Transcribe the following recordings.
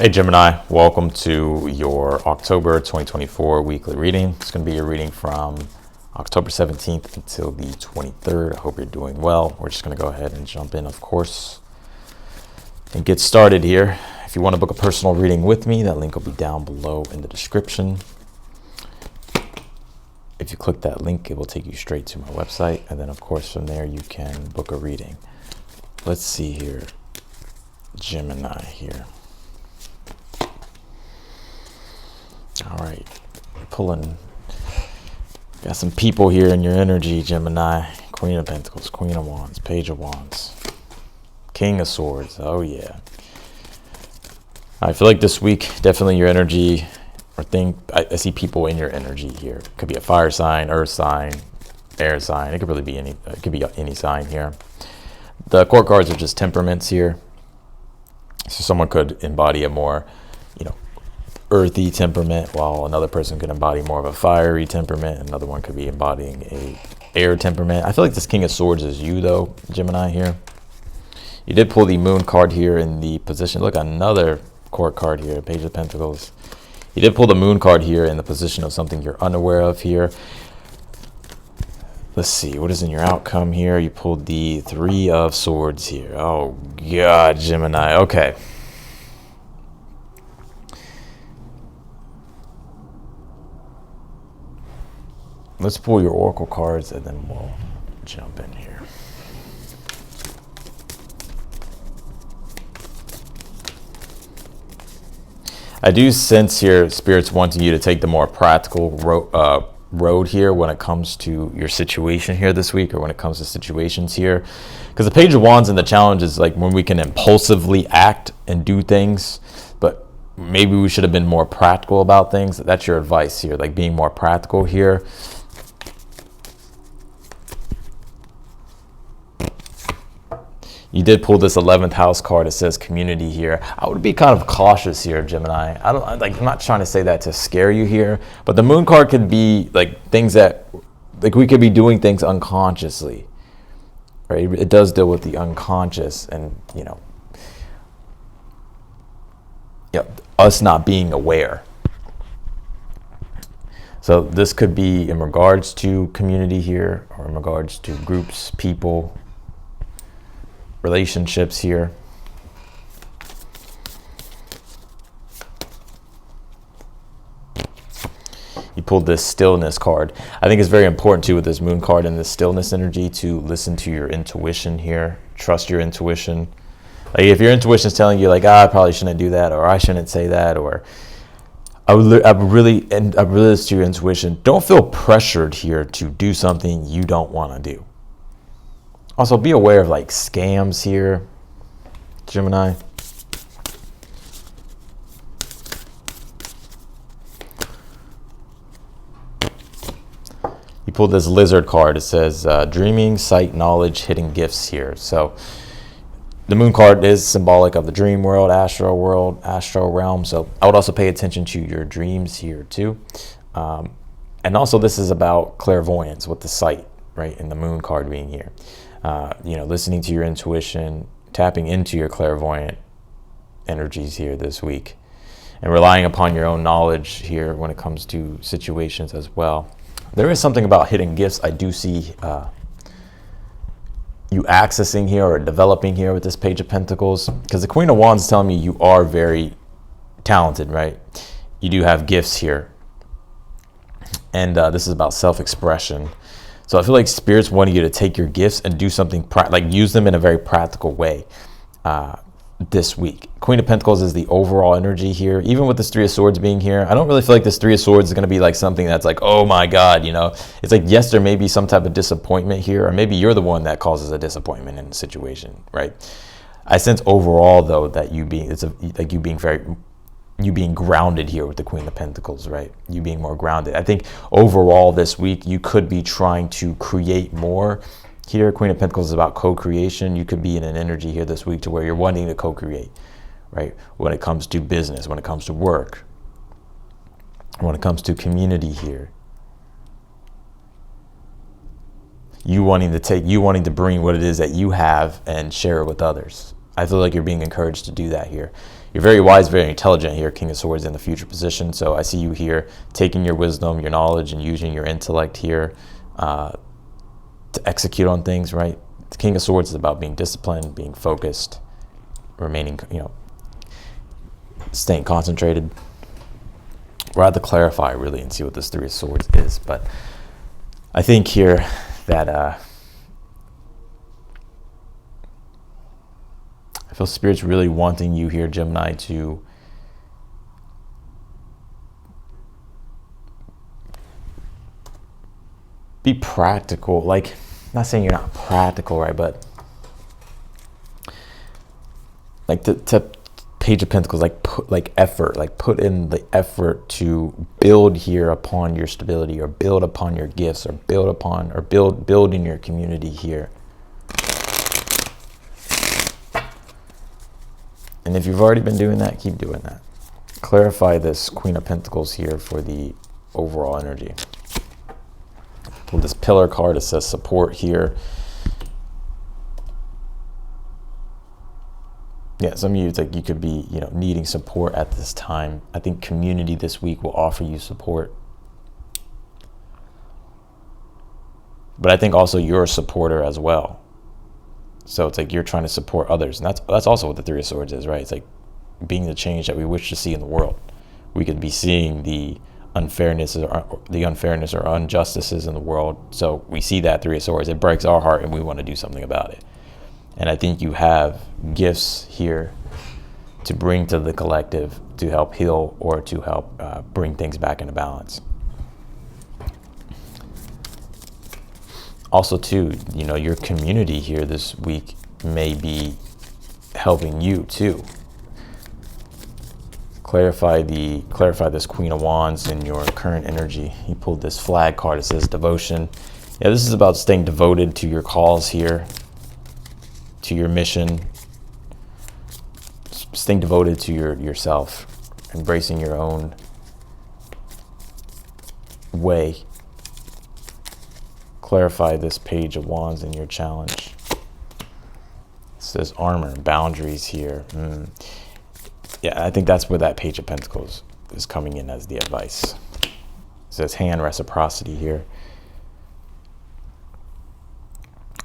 Hey Gemini, welcome to your October 2024 weekly reading. It's going to be your reading from October 17th until the 23rd. I hope you're doing well. We're just going to go ahead and jump in, of course, and get started here. If you want to book a personal reading with me, that link will be down below in the description. If you click that link, it will take you straight to my website. And then, of course, from there, you can book a reading. Let's see here. Gemini here. All right, got some people here in your energy, Gemini. Queen of Pentacles, Queen of Wands, Page of Wands, King of Swords. Oh yeah. I feel like this week, definitely your energy, I see people in your energy here. It could be a fire sign, earth sign, air sign. It could really be any sign here. The court cards are just temperaments here. So someone could embody a more, earthy temperament, while another person could embody more of a fiery temperament. Another one could be embodying a air temperament. I feel like this King of Swords is you, though, Gemini here. You did pull the Moon card here in the position. Look, another court card here, Page of Pentacles. You did pull the Moon card here in the position of something you're unaware of here. Let's see, what is in your outcome here? You pulled the Three of Swords here. Oh, God, Gemini. Okay. Let's pull your oracle cards and then we'll jump in here. I do sense here Spirit's wanting you to take the more practical road here when it comes to your situation here this week, or when it comes to situations here. Because the Page of Wands and the challenge is like when we can impulsively act and do things, but maybe we should have been more practical about things. That's your advice here, like being more practical here. You did pull this 11th house card. It says community here. I would be kind of cautious here, Gemini. I'm not trying to say that to scare you here, but the Moon card could be like things that, like we could be doing things unconsciously, right? It does deal with the unconscious and, us not being aware. So this could be in regards to community here, or in regards to groups, people, relationships here. You pulled this stillness card. I think it's very important too with this Moon card and this stillness energy to listen to your intuition here. Trust your intuition. Like if your intuition is telling you like, I probably shouldn't do that, or I shouldn't say that, or I really listen to your intuition. Don't feel pressured here to do something you don't want to do. Also, be aware of like scams here, Gemini. You pulled this lizard card. It says dreaming, sight, knowledge, hidden gifts here. So the Moon card is symbolic of the dream world, astral realm. So I would also pay attention to your dreams here too. And also this is about clairvoyance with the sight, right? And the Moon card being here. Listening to your intuition, tapping into your clairvoyant energies here this week, and relying upon your own knowledge here when it comes to situations as well. There is something about hidden gifts I do see you accessing here or developing here with this Page of Pentacles, because the Queen of Wands is telling me you are very talented, right? You do have gifts here, and this is about self-expression. So I feel like Spirit's wanting you to take your gifts and do something, use them in a very practical way this week. Queen of Pentacles is the overall energy here. Even with this Three of Swords being here, I don't really feel like this Three of Swords is going to be like something that's like, oh my God, It's like, yes, there may be some type of disappointment here, or maybe you're the one that causes a disappointment in the situation, right? I sense overall, though, that you being grounded here with the Queen of Pentacles, right? You being more grounded. I think overall this week, you could be trying to create more here. Queen of Pentacles is about co-creation. You could be in an energy here this week to where you're wanting to co-create, right? When it comes to business, when it comes to work, when it comes to community here. You wanting to bring what it is that you have and share it with others. I feel like you're being encouraged to do that here. You're very wise, very intelligent here, King of Swords in the future position. So I see you here taking your wisdom, your knowledge, and using your intellect here to execute on things, right? The King of Swords is about being disciplined, being focused, remaining, staying concentrated. We'll have to clarify really and see what this Three of Swords is. But I think here that I feel Spirit's really wanting you here, Gemini, to be practical. Like, I'm not saying you're not practical, right? But like to Page of Pentacles, like effort, like put in the effort to build here upon your stability, or build upon your gifts, or build in your community here. And if you've already been doing that, keep doing that. Clarify this Queen of Pentacles here for the overall energy. Pull this Pillar card. It says support here. Yeah, some of you, it's like you could be, needing support at this time. I think community this week will offer you support. But I think also you're a supporter as well. So it's like you're trying to support others. And that's also what the Three of Swords is, right? It's like being the change that we wish to see in the world. We could be seeing the unfairness or injustices in the world. So we see that Three of Swords. It breaks our heart and we want to do something about it. And I think you have gifts here to bring to the collective to help heal or to help bring things back into balance. Also, too, your community here this week may be helping you too. Clarify this Queen of Wands in your current energy. He pulled this flag card. It says devotion. Yeah, this is about staying devoted to your cause here, to your mission, staying devoted to yourself, embracing your own way. Clarify this Page of Wands in your challenge. It says armor, boundaries here. Yeah, I think that's where that Page of Pentacles is coming in as the advice. It says hand, reciprocity here.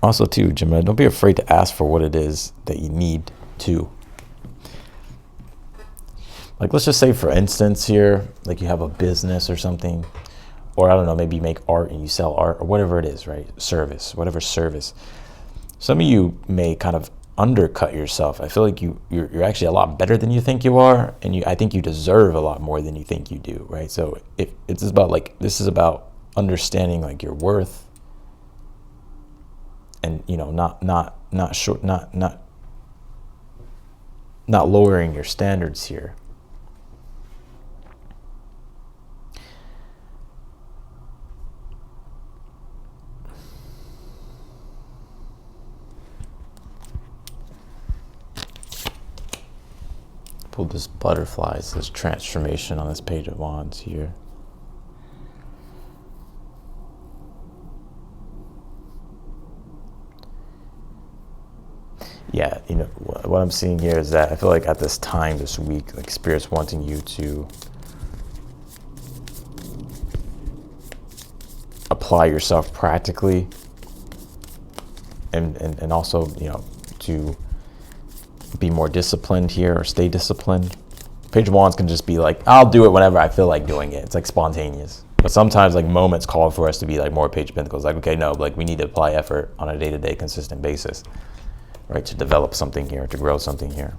Also, too, Gemini, don't be afraid to ask for what it is that you need to. Like, let's just say, for instance, here, like you have a business or something, or I don't know, maybe you make art and you sell art, or whatever it is, right? Service, whatever service. Some of you may kind of undercut yourself. I feel like you're actually a lot better than you think you are, and I think you deserve a lot more than you think you do, right? So if it's about this is about understanding like your worth. And not lowering your standards here. Pull this butterfly. It says transformation on this Page of Wands here. Yeah, what I'm seeing here is that I feel like at this time this week, like Spirit's wanting you to apply yourself practically, and also to be more disciplined here, or stay disciplined. Page of Wands can just be like, I'll do it whenever I feel like doing it. It's like spontaneous. But sometimes like moments call for us to be like more Page of Pentacles. Like, okay, no, like we need to apply effort on a day-to-day consistent basis. Right, to develop something here, to grow something here.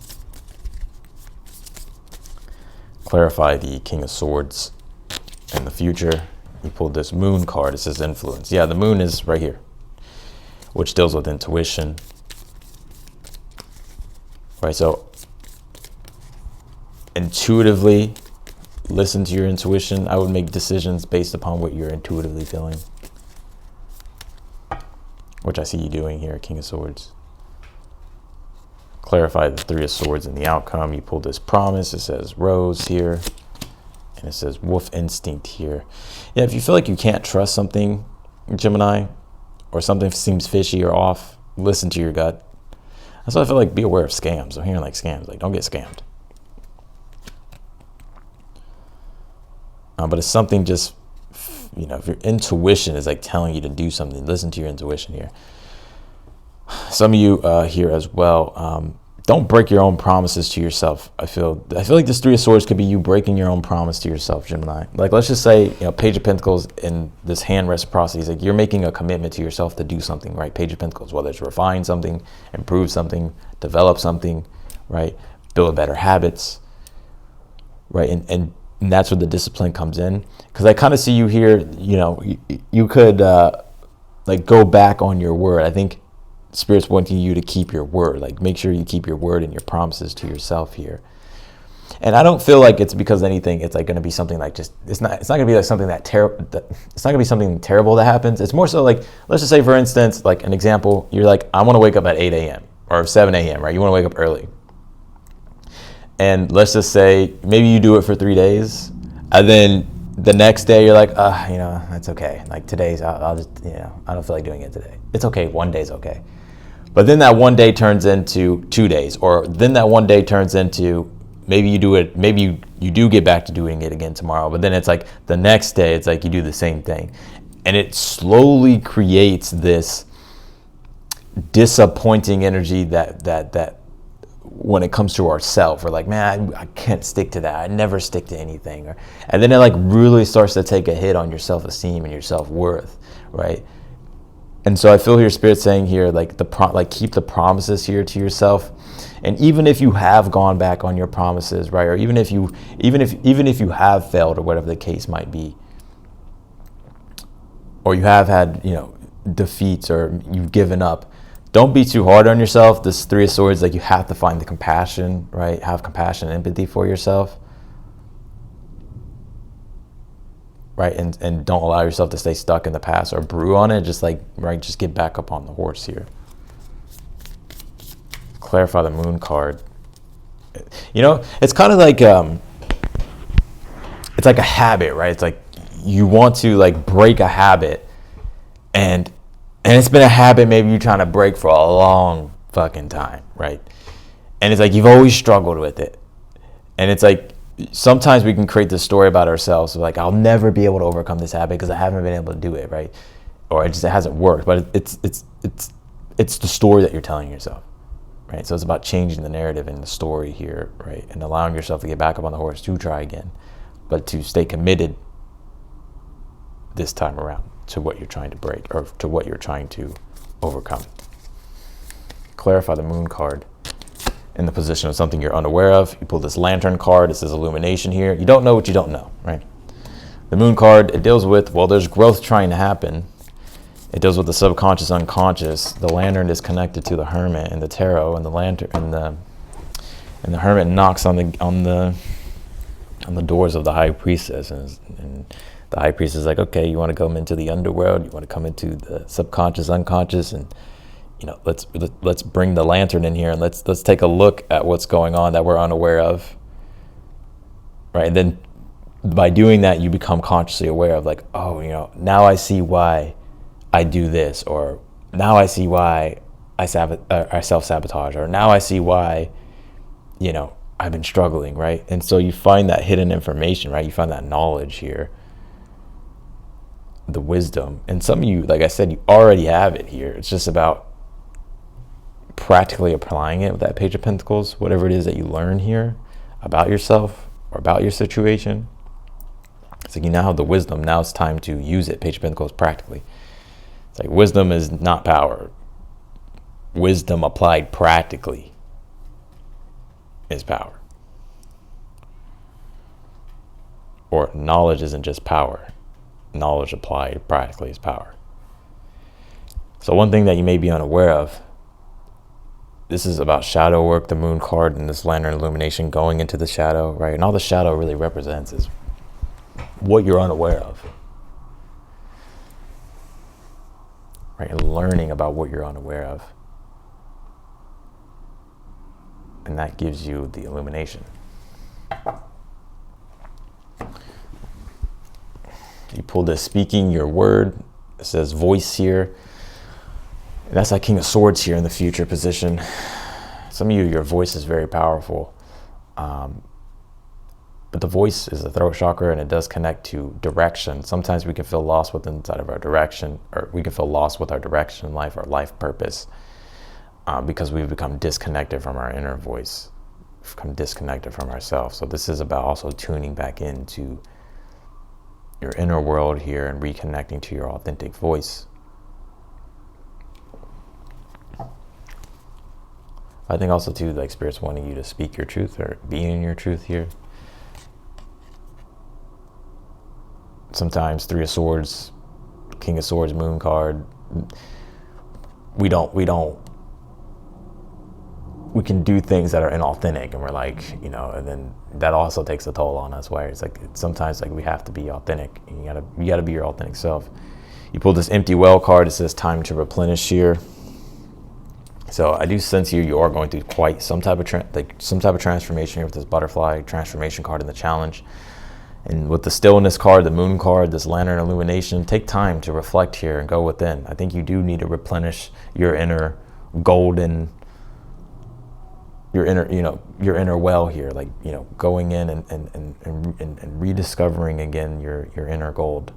Clarify the King of Swords in the future. You pulled this Moon card. It says influence. Yeah, the Moon is right here, which deals with intuition. Right, so intuitively listen to your intuition. I would make decisions based upon what you're intuitively feeling, which I see you doing here, King of Swords. Clarify the Three of Swords in the outcome. You pull this promise. It says rose here, and it says wolf instinct here. Yeah, if you feel like you can't trust something, Gemini, or something seems fishy or off, listen to your gut. That's why I feel like be aware of scams. I'm hearing like scams, like don't get scammed. But it's something just, if your intuition is like telling you to do something, listen to your intuition here. Some of you here as well, don't break your own promises to yourself. I feel like this Three of Swords could be you breaking your own promise to yourself, Gemini. Like, let's just say, Page of Pentacles in this hand reciprocity is like you're making a commitment to yourself to do something, right? Page of Pentacles, whether it's refine something, improve something, develop something, right? Build better habits, right? And that's where the discipline comes in. Because I kind of see you here, you could like go back on your word. I think Spirit's wanting you to keep your word. Like, make sure you keep your word and your promises to yourself here. And I don't feel like it's because of anything. It's like going to be something like it's not going to be like something it's not going to be something terrible that happens. It's more so like, let's just say, for instance, like an example, you're like, I want to wake up at 8 a.m. or 7 a.m., right? You want to wake up early. And let's just say maybe you do it for 3 days, and then the next day you're like, that's okay. Like today's, I'll just, I don't feel like doing it today. It's okay. One day's okay. But then that one day turns into 2 days, or then that one day turns into maybe you do it, maybe you do get back to doing it again tomorrow. But then it's like the next day, it's like you do the same thing. And it slowly creates this disappointing energy that when it comes to ourselves, we're like, man, I can't stick to that. I never stick to anything. And then it like really starts to take a hit on your self-esteem and your self-worth, right? And so I feel your Spirit saying here, like keep the promises here to yourself. And even if you have gone back on your promises, right? Or even if you have failed, or whatever the case might be, or you have had, defeats, or you've given up, don't be too hard on yourself. This Three of Swords, like, you have to find the compassion, right? Have compassion and empathy for yourself, right? And don't allow yourself to stay stuck in the past or brew on it. Just just get back up on the horse here. Clarify the Moon card. It's kind of like it's like a habit, right? It's like you want to like break a habit, and it's been a habit maybe you're trying to break for a long fucking time, right? And it's like you've always struggled with it. And it's like sometimes we can create this story about ourselves, like, I'll never be able to overcome this habit because I haven't been able to do it, right? Or it hasn't worked. But it's the story that you're telling yourself, right? So it's about changing the narrative and the story here, right? And allowing yourself to get back up on the horse to try again, but to stay committed this time around to what you're trying to break, or to what you're trying to overcome. Clarify the Moon card in the position of something you're unaware of. You pull this Lantern card. It says illumination here. You don't know what you don't know, right? The Moon card, it deals with, there's growth trying to happen. It deals with the subconscious, unconscious. The Lantern is connected to the Hermit and the Tarot, and the Lantern and the Hermit knocks on the doors of the High Priestess, and the High Priestess is like, okay, you want to come into the underworld, you want to come into the subconscious, unconscious, and let's bring the Lantern in here, and let's take a look at what's going on that we're unaware of, right? And then by doing that, you become consciously aware of, like, oh, now I see why I do this, or now I see why I self-sabotage, or now I see why, I've been struggling, right? And so you find that hidden information, right? You find that knowledge here, the wisdom. And some of you, like I said, you already have it here. It's just about practically applying it with that Page of Pentacles, whatever it is that you learn here about yourself or about your situation. It's like you now have the wisdom. Now it's time to use it. Page of Pentacles practically. It's like wisdom is not power. Wisdom applied practically is power. Or knowledge isn't just power. Knowledge applied practically is power. So one thing that you may be unaware of, this is about shadow work, the Moon card, and this Lantern illumination going into the shadow, right? And all the shadow really represents is what you're unaware of, right? And learning about what you're unaware of. And that gives you the illumination. You pull this speaking your word. It says voice here. And that's that King of Swords here in the future position. some of you, your voice is very powerful. But the voice is the throat chakra, and it does connect to direction. Sometimes we can feel lost with inside of our direction, or we can feel lost with our direction in life, our life purpose, because we've become disconnected from our inner voice, we've become disconnected from ourselves. So this is about also tuning back into your inner world here and reconnecting to your authentic voice. I think also too, like Spirit's wanting you to speak your truth or be in your truth here. Sometimes Three of Swords, King of Swords, Moon card, we can do things that are inauthentic, and we're like, you know, and then that also takes a toll on us, where it's like sometimes like we have to be authentic, and you gotta be your authentic self. You pull this Empty Well card. It says time to replenish here. So I do sense you are going through quite some type of transformation here with this butterfly transformation card in the challenge. And with the stillness card, the moon card, this lantern illumination, take time to reflect here and go within. I think you do need to replenish your inner golden, your inner well here, like, you know, going in and rediscovering again your inner gold.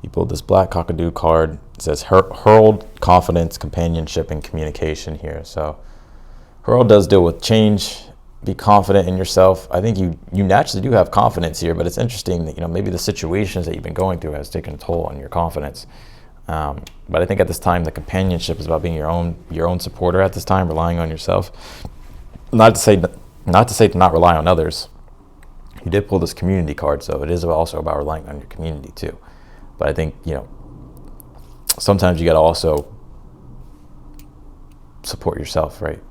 You pulled this black cockadoo card. It says hurled, confidence, companionship, and communication here. So Hurl does deal with change. Be confident in yourself. I think you naturally do have confidence here, but it's interesting that, you know, maybe the situations that you've been going through has taken a toll on your confidence. But I think at this time, the companionship is about being your own supporter at this time, relying on yourself. Not to say to not rely on others. You did pull this community card, so it is also about relying on your community too. But I think, you know, sometimes you got to also support yourself, right?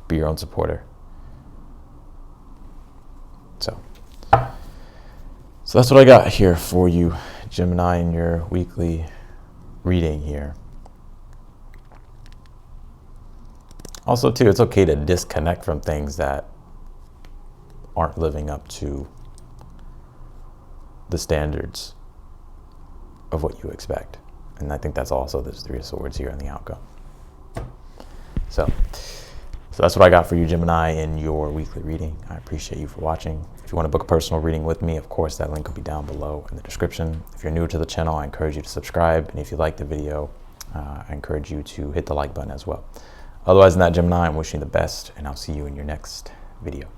Be your own supporter. So that's what I got here for you, Gemini, in your weekly reading here. Also too, it's okay to disconnect from things that aren't living up to the standards of what you expect. And I think that's also this Three of Swords here in the outcome. So that's what I got for you, Gemini, in your weekly reading. I appreciate you for watching. If you want to book a personal reading with me, of course, that link will be down below in the description. If you're new to the channel, I encourage you to subscribe. And if you like the video, I encourage you to hit the like button as well. Otherwise than that, Gemini, I'm wishing you the best, and I'll see you in your next video.